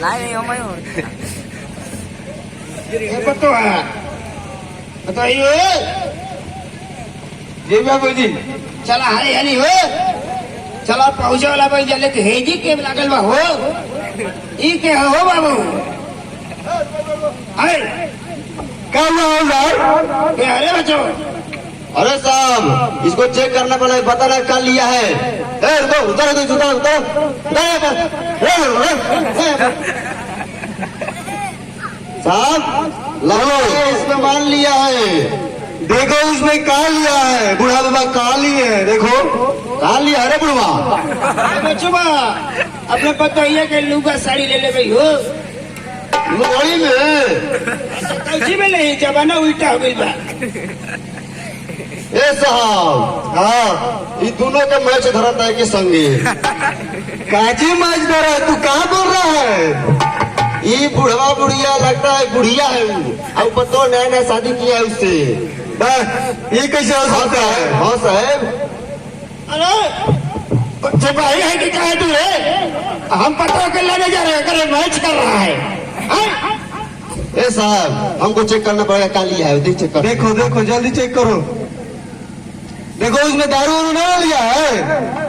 नहीं हो मयूर पतो है बताइए जी बाबूजी चला हारे हनी हो चला पहुंचे वाला भाई जले के हेजी के लागल बा हो ई के हो बाबू अरे क्या हुआ साहब? के अरे बच्चों अरे साहब इसको चेक करना पड़ा पता नहीं क्या लिया है। उतर साहब लगो इसमें मान लिया है। देखो इसमें कहा लिया है, बूढ़ा बाबा कहा लिए है, देखो कहा लिया है रे बुढ़वा। बच्चों अपने पतोहिया के लुगा साड़ी ले ले गई हो लोहड़ी में कौची में नहीं जमाना उल्टा हो गई बा ए साहब हाँ ये दोनों के मैच धरता है कि संगे काजी मैच धरा है, तू कहाँ बोल रहा है? ये बुढ़वा बुढ़िया लगता है बुढ़िया है वो, अब पतो नया नया शादी किया है उससे। ये कैसे हो सकता है? हाँ साहब अरे सिपाही है कि क्या है तू रे हम पतो के लेने जा रहे हैं करे मैच कर रहा है ए साहब हमको चेक करना पड़ेगा क्या लिया है, देख चेक कर। देखो देखो जल्दी चेक करो। देखो उसमें दारू वारू ना लिया है।